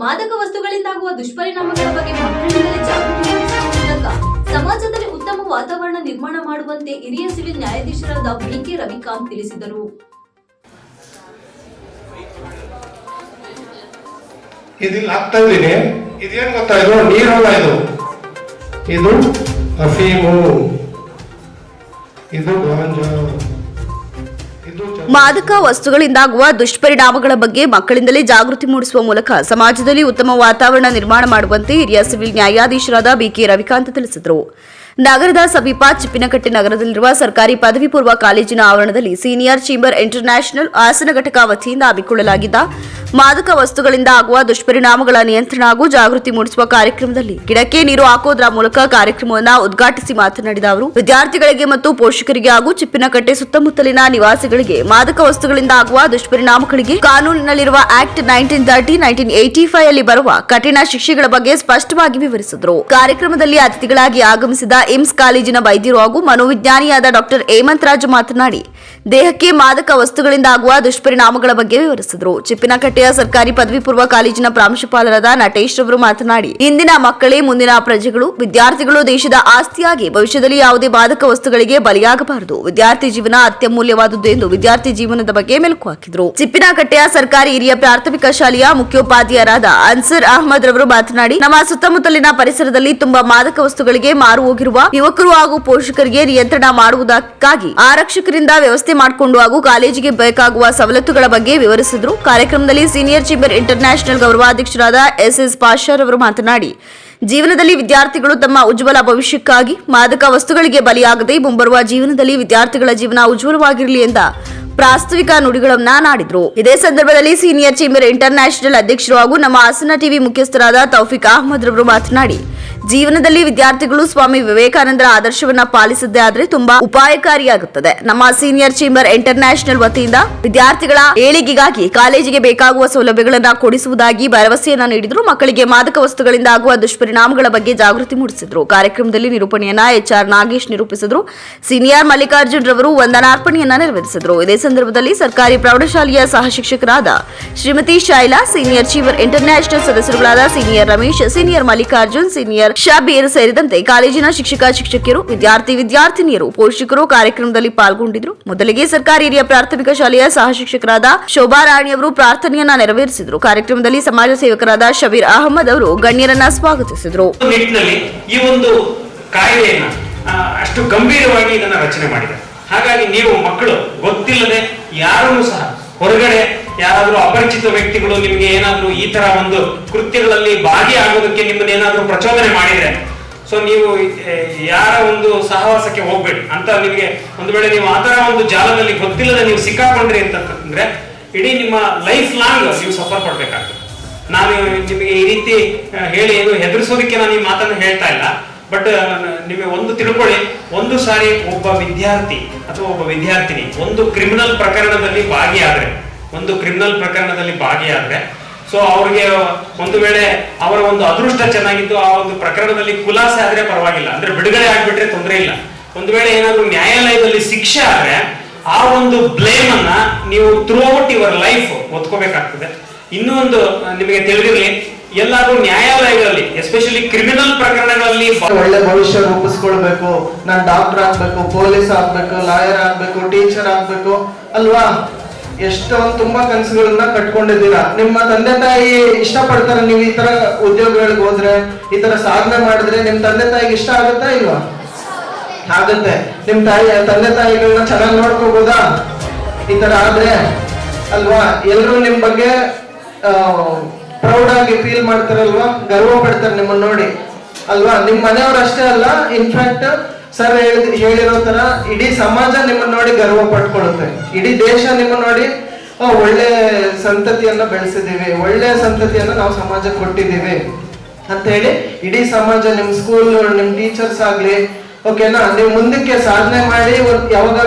ಮಾದಕ ವಸ್ತುಗಳಿಂದಾಗುವ ದುಷ್ಪರಿಣಾಮಗಳ ಬಗ್ಗೆ ಮಕ್ಕಳಿಂದಲೇ ಜಾಗೃತಿ ಮೂಡಿಸುವ ಮೂಲಕ ಸಮಾಜದಲ್ಲಿ ಉತ್ತಮ ವಾತಾವರಣ ನಿರ್ಮಾಣ ಮಾಡುವಂತೆ ಹಿರಿಯ ಸಿವಿಲ್ ನ್ಯಾಯಾಧೀಶರಾದ ಬಿಕೆ ರವಿಕಾಂತ್ ತಿಳಿಸಿದರು. ಇದಿಲ್ಲ ಆಗ್ತಾ ಇದ್ದೀನಿ. ಇದೇನು ಗೊತ್ತಾ, ಇದು ನೀರಲ್ಲ, ಇದು ಅಫೀಮು, ಇದು ಗಾಂಜಾ. ಮಾದಕ ವಸ್ತುಗಳಿಂದಾಗುವ ದುಷ್ಪರಿಣಾಮಗಳ ಬಗ್ಗೆ ಮಕ್ಕಳಿಂದಲೇ ಜಾಗೃತಿ ಮೂಡಿಸುವ ಮೂಲಕ ಸಮಾಜದಲ್ಲಿ ಉತ್ತಮ ವಾತಾವರಣ ನಿರ್ಮಾಣ ಮಾಡುವಂತೆ ಹಿರಿಯ ಸಿವಿಲ್ ನ್ಯಾಯಾಧೀಶರಾದ ಬಿಕೆ ರವಿಕಾಂತ್ ತಿಳಿಸಿದರು. ನಗರದ ಸಮೀಪ ಚಿಪ್ಪಿನಕಟ್ಟೆ ನಗರದಲ್ಲಿರುವ ಸರ್ಕಾರಿ ಪದವಿ ಪೂರ್ವ ಕಾಲೇಜಿನ ಆವರಣದಲ್ಲಿ ಸೀನಿಯರ್ ಚೇಂಬರ್ ಇಂಟರ್ನ್ಯಾಷನಲ್ ಹಾಸನ ಘಟಕ ವತಿಯಿಂದ ಹಮ್ಮಿಕೊಳ್ಳಲಾಗಿದ್ದ ಮಾದಕ ವಸ್ತುಗಳಿಂದ ಆಗುವ ದುಷ್ಪರಿಣಾಮಗಳ ನಿಯಂತ್ರಣ ಹಾಗೂ ಜಾಗೃತಿ ಮೂಡಿಸುವ ಕಾರ್ಯಕ್ರಮದಲ್ಲಿ ಗಿಡಕ್ಕೆ ನೀರು ಹಾಕೋದ್ರ ಮೂಲಕ ಕಾರ್ಯಕ್ರಮವನ್ನು ಉದ್ಘಾಟಿಸಿ ಮಾತನಾಡಿದ ಅವರು, ವಿದ್ಯಾರ್ಥಿಗಳಿಗೆ ಮತ್ತು ಪೋಷಕರಿಗೆ ಹಾಗೂ ಚಿಪ್ಪಿನಕಟ್ಟೆ ಸುತ್ತಮುತ್ತಲಿನ ನಿವಾಸಿಗಳಿಗೆ ಮಾದಕ ವಸ್ತುಗಳಿಂದ ಆಗುವ ದುಷ್ಪರಿಣಾಮಗಳಿಗೆ ಕಾನೂನಿನಲ್ಲಿರುವ ಆಕ್ಟ್ 1930, 1985 ಅಲ್ಲಿ ಬರುವ ಕಠಿಣ ಶಿಕ್ಷೆಗಳ ಬಗ್ಗೆ ಸ್ಪಷ್ಟವಾಗಿ ವಿವರಿಸಿದರು. ಕಾರ್ಯಕ್ರಮದಲ್ಲಿ ಅತಿಥಿಗಳಾಗಿ ಆಗಮಿಸಿದ ಏಮ್ಸ್ ಕಾಲೇಜಿನ ವೈದ್ಯರು ಹಾಗೂ ಮನೋವಿಜ್ಞಾನಿಯಾದ ಡಾಕ್ಟರ್ ಹೇಮಂತ್ ರಾಜ್ ಮಾತನಾಡಿ ದೇಹಕ್ಕೆ ಮಾದಕ ವಸ್ತುಗಳಿಂದ ಆಗುವ ದುಷ್ಪರಿಣಾಮಗಳ ಬಗ್ಗೆ ವಿವರಿಸಿದರು. ಚಿಪ್ಪಿನಕಟ್ಟೆಯ ಸರ್ಕಾರಿ ಪದವಿ ಪೂರ್ವ ಕಾಲೇಜಿನ ಪ್ರಾಂಶುಪಾಲರಾದ ನಟೇಶ್ ಅವರು ಮಾತನಾಡಿ, ಇಂದಿನ ಮಕ್ಕಳೇ ಮುಂದಿನ ಪ್ರಜೆಗಳು, ವಿದ್ಯಾರ್ಥಿಗಳು ದೇಶದ ಆಸ್ತಿಯಾಗಿ ಭವಿಷ್ಯದಲ್ಲಿ ಯಾವುದೇ ಮಾದಕ ವಸ್ತುಗಳಿಗೆ ಬಲಿಯಾಗಬಾರದು. ವಿದ್ಯಾರ್ಥಿ ಜೀವನ ಅತ್ಯಮೂಲ್ಯವಾದುದು ಎಂದು ವಿದ್ಯಾರ್ಥಿ ಜೀವನದ ಬಗ್ಗೆ ಮೆಲುಕು ಹಾಕಿದರು. ಚಿಪ್ಪಿನಕಟ್ಟೆಯ ಸರ್ಕಾರಿ ಹಿರಿಯ ಪ್ರಾಥಮಿಕ ಶಾಲೆಯ ಮುಖ್ಯೋಪಾಧ್ಯಾಯರಾದ ಅನ್ಸರ್ ಅಹಮದ್ ರವರು ಮಾತನಾಡಿ, ನಮ್ಮ ಸುತ್ತಮುತ್ತಲಿನ ಪರಿಸರದಲ್ಲಿ ತುಂಬಾ ಮಾದಕ ವಸ್ತುಗಳಿಗೆ ಮಾರು ಹೋಗಿರುವ ಯುವಕರು ಹಾಗೂ ಪೋಷಕರಿಗೆ ನಿಯಂತ್ರಣ ಮಾಡುವುದಕ್ಕಾಗಿ ಆರಕ್ಷಕರಿಂದ ವ್ಯವಸ್ಥೆ ಮಾಡಿಕೊಂಡು ಹಾಗೂ ಕಾಲೇಜಿಗೆ ಬೇಕಾಗುವ ಸವಲತ್ತುಗಳ ಬಗ್ಗೆ ವಿವರಿಸಿದರು. ಕಾರ್ಯಕ್ರಮದಲ್ಲಿ ಸೀನಿಯರ್ ಚೇಂಬರ್ ಇಂಟರ್ನ್ಯಾಷನಲ್ ಗೌರವಾಧ್ಯಕ್ಷರಾದ ಎಸ್ ಪಾಷಾ ಅವರು ಮಾತನಾಡಿ, ಜೀವನದಲ್ಲಿ ವಿದ್ಯಾರ್ಥಿಗಳು ತಮ್ಮ ಉಜ್ವಲ ಭವಿಷ್ಯಕ್ಕಾಗಿ ಮಾದಕ ವಸ್ತುಗಳಿಗೆ ಬಲಿಯಾಗದೆ ಮುಂಬರುವ ಜೀವನದಲ್ಲಿ ವಿದ್ಯಾರ್ಥಿಗಳ ಜೀವನ ಉಜ್ವಲವಾಗಿರಲಿ ಎಂದ ಪ್ರಾಸ್ತಾವಿಕ ನುಡಿಗಳನ್ನಾಡಿದ್ರು. ಇದೇ ಸಂದರ್ಭದಲ್ಲಿ ಸೀನಿಯರ್ ಚೇಂಬರ್ ಇಂಟರ್ನ್ಯಾಷನಲ್ ಅಧ್ಯಕ್ಷರು ಹಾಗೂ ನಮ್ಮ ಹಾಸನ ಟಿವಿ ಮುಖ್ಯಸ್ಥರಾದ ತೌಫಿಕ್ ಅಹಮದ್ ರವರು ಮಾತನಾಡಿ, ಜೀವನದಲ್ಲಿ ವಿದ್ಯಾರ್ಥಿಗಳು ಸ್ವಾಮಿ ವಿವೇಕಾನಂದರ ಆದರ್ಶವನ್ನ ಪಾಲಿಸದೇ ಆದ್ರೆ ತುಂಬಾ ಉಪಾಯಕಾರಿಯಾಗುತ್ತದೆ. ನಮ್ಮ ಸೀನಿಯರ್ ಚೇಂಬರ್ ಇಂಟರ್ನ್ಯಾಷನಲ್ ವತಿಯಿಂದ ವಿದ್ಯಾರ್ಥಿಗಳ ಏಳಿಗೆಗಾಗಿ ಕಾಲೇಜಿಗೆ ಬೇಕಾಗುವ ಸೌಲಭ್ಯಗಳನ್ನು ಕೊಡಿಸುವುದಾಗಿ ಭರವಸೆಯನ್ನ ನೀಡಿದ್ರು. ಮಕ್ಕಳಿಗೆ ಮಾದಕ ವಸ್ತುಗಳಿಂದ ಆಗುವ ದುಷ್ಪರಿಣಾಮಗಳ ಬಗ್ಗೆ ಜಾಗೃತಿ ಮೂಡಿಸಿದ್ರು. ಕಾರ್ಯಕ್ರಮದಲ್ಲಿ ನಿರೂಪಣೆಯನ್ನ HR ನಾಗೇಶ್ ನಿರೂಪಿಸಿದ್ರು. ಸೀನಿಯರ್ ಮಲ್ಲಿಕಾರ್ಜುನ್ ರವರು ವಂದನಾರ್ಪಣೆಯನ್ನ ನೆರವೇರಿಸಿದ್ರು. ಇದೇ ಸಂದರ್ಭದಲ್ಲಿ ಸರ್ಕಾರಿ ಪ್ರೌಢಶಾಲೆಯ ಸಹ ಶಿಕ್ಷಕರಾದ Shrimati Shaila, senior chamber international ಸದಸ್ಯರುಗಳಾದ senior Ramesh, senior Mallikarjun, senior Shabeer ಸೇರಿದಂತೆ ಕಾಲೇಜಿನ ಶಿಕ್ಷಕಿಯರು, ವಿದ್ಯಾರ್ಥಿನಿಯರು, ಪೋಷಕರು ಕಾರ್ಯಕ್ರಮದಲ್ಲಿ ಪಾಲ್ಗೊಂಡಿದ್ದರು. ಮೊದಲಿಗೆ ಸರ್ಕಾರಿ ಹಿರಿಯ ಪ್ರಾಥಮಿಕ ಶಾಲೆಯ ಸಹ ಶಿಕ್ಷಕರಾದ ಶೋಭಾ ರಾಣಿಯವರು ಪ್ರಾರ್ಥನೆಯನ್ನ ನೆರವೇರಿಸಿದರು. ಕಾರ್ಯಕ್ರಮದಲ್ಲಿ ಸಮಾಜ ಸೇವಕರಾದ ಶಬೀರ್ ಅಹಮದ್ ಅವರು ಗಣ್ಯರನ್ನ ಸ್ವಾಗತಿಸಿದರು. ಈ ಒಂದು ಕಾಯ್ದೆಯನ್ನು ಅಷ್ಟು ಗಂಭೀರವಾಗಿ ಇದನ್ನು ರಚನೆ ಮಾಡಿದೆ. ಹಾಗಾಗಿ ನೀವು ಮಕ್ಕಳು ಗೊತ್ತಿಲ್ಲದೆ ಯಾರೂ ಸಹ ಹೊರಗಡೆ ಯಾರಾದ್ರೂ ಅಪರಿಚಿತ ವ್ಯಕ್ತಿಗಳು ನಿಮ್ಗೆ ಏನಾದ್ರೂ ಈ ತರ ಒಂದು ಕೃತ್ಯಗಳಲ್ಲಿ ಭಾಗಿಯಾಗೋದಕ್ಕೆ ನಿಮ್ಮನ್ನೇನಾದ್ರೂ ಪ್ರಚೋದನೆ ಮಾಡಿದ್ರೆ, ಸೊ ನೀವು ಯಾರ ಒಂದು ಸಹವಾಸಕ್ಕೆ ಹೋಗ್ಬೇಡಿ ಅಂತ. ನಿಮಗೆ ಒಂದು ವೇಳೆ ನೀವು ಆ ತರ ಒಂದು ಜಾಲದಲ್ಲಿ ಗೊತ್ತಿಲ್ಲದೆ ನೀವು ಸಿಕ್ಕಾಕೊಂಡ್ರಿ ಅಂತಂದ್ರೆ ಇಡೀ ನಿಮ್ಮ ಲೈಫ್ ಲಾಂಗ್ ನೀವು ಸಫರ್ ಪಡ್ಬೇಕಾಗ್ತದೆ. ನಾನು ನಿಮಗೆ ಈ ರೀತಿ ಹೇಳಿ ಏನು ಹೆದರಿಸೋದಕ್ಕೆ ನಾನು ಈ ಮಾತನ್ನು ಹೇಳ್ತಾ ಇಲ್ಲ. ಬಟ್ ನಿಮಗೆ ಒಂದು ತಿಳ್ಕೊಳ್ಳಿ, ಒಂದು ಸಾರಿ ಒಬ್ಬ ವಿದ್ಯಾರ್ಥಿ ಅಥವಾ ಒಬ್ಬ ವಿದ್ಯಾರ್ಥಿನಿ ಒಂದು ಕ್ರಿಮಿನಲ್ ಪ್ರಕರಣದಲ್ಲಿ ಭಾಗಿಯಾದ್ರೆ ಸೊ ಅವ್ರಿಗೆ ಒಂದು ವೇಳೆ ಅವರ ಒಂದು ಅದೃಷ್ಟ ಚೆನ್ನಾಗಿದ್ದು ಆ ಒಂದು ಪ್ರಕರಣದಲ್ಲಿ ಖುಲಾಸೆ ಆದ್ರೆ ಪರವಾಗಿಲ್ಲ, ಅಂದ್ರೆ ಬಿಡುಗಡೆ ಆಗ್ಬಿಟ್ರೆ ತೊಂದರೆ ಇಲ್ಲ. ಒಂದು ವೇಳೆ ಏನಾದ್ರೂ ನ್ಯಾಯಾಲಯದಲ್ಲಿ ಶಿಕ್ಷೆ ಆದ್ರೆ ಆ ಒಂದು ಬ್ಲೇಮ್ ಅನ್ನ ನೀವು ಥ್ರೂ ಔಟ್ ಯುವರ್ ಲೈಫ್ ಒತ್ಕೋಬೇಕಾಗ್ತದೆ. ಇನ್ನೂ ಒಂದು ನಿಮಗೆ ತಿಳಿದಿರಲಿ, ಎಲ್ಲಾದ್ರೂ ನ್ಯಾಯಾಲಯಗಳಲ್ಲಿ ಎಸ್ಪೆಷಲಿ ಕ್ರಿಮಿನಲ್ ಪ್ರಕರಣಗಳಲ್ಲಿ ಒಳ್ಳೆ ಭವಿಷ್ಯ ರೂಪಿಸ್ಕೊಳ್ಬೇಕು, ನಾನು ಡಾಕ್ಟರ್ ಆಗ್ಬೇಕು, ಪೊಲೀಸ್ ಆಗ್ಬೇಕು, ಲಾಯರ್ ಆಗ್ಬೇಕು, ಟೀಚರ್ ಆಗ್ಬೇಕು ಅಲ್ವಾ, ಎಷ್ಟೊಂದು ತುಂಬಾ ಕನಸುಗಳನ್ನ ಕಟ್ಕೊಂಡಿದ್ದೀರಾ. ನಿಮ್ಮ ತಂದೆ ತಾಯಿ ಇಷ್ಟಪಡ್ತಾರೆ ನೀವು ಈ ತರ ಉದ್ಯೋಗಗಳಿಗೆ ಹೋದ್ರೆ, ಈ ತರ ಸಾಧನೆ ಮಾಡಿದ್ರೆ ನಿಮ್ ತಂದೆ ತಾಯಿಗೆ ಇಷ್ಟ ಆಗುತ್ತಾ ಇಲ್ವಾ? ಆಗುತ್ತೆ. ನಿಮ್ ತಂದೆ ತಾಯಿಗಳನ್ನ ಚೆನ್ನಾಗಿ ನೋಡ್ಕೋಬೋದಾ ಈ ತರ ಆದ್ರೆ ಅಲ್ವಾ? ಎಲ್ರು ನಿಮ್ ಬಗ್ಗೆ ಪ್ರೌಡ್ ಆಗಿ ಫೀಲ್ ಮಾಡ್ತಾರಲ್ವಾ, ಗರ್ವ ಪಡ್ತಾರೆ ನಿಮ್ಮನ್ನ ನೋಡಿ ಅಲ್ವಾ? ನಿಮ್ ಮನೆಯವ್ರು ಅಷ್ಟೇ ಅಲ್ಲ, ಇನ್ಫ್ಯಾಕ್ಟ್ ಸರ್ ಹೇಳಿರೋ ತರ ಇಡೀ ಸಮಾಜ ನಿಮ್ಮನ್ನ ನೋಡಿ ಗರ್ವ ಪಡ್ಕೊಳ್ಳುತ್ತೆ. ಇಡೀ ದೇಶ ನಿಮ್ಮ ನೋಡಿ ಒಳ್ಳೆ ಸಂತತಿಯನ್ನ ಬೆಳೆಸಿದೀವಿ, ಒಳ್ಳೆ ಸಂತತಿಯನ್ನ ನಾವು ಸಮಾಜಕ್ಕೆ ಕೊಟ್ಟಿದ್ದೀವಿ ಅಂತ ಹೇಳಿ ಇಡೀ ಸಮಾಜ, ನಿಮ್ ಸ್ಕೂಲ್, ನಿಮ್ ಟೀಚರ್ಸ್ ಆಗ್ಲಿ, ಓಕೆನಾ, ನೀವು ಮುಂದಕ್ಕೆ ಸಾಧನೆ ಮಾಡಿ ಯಾವಾಗ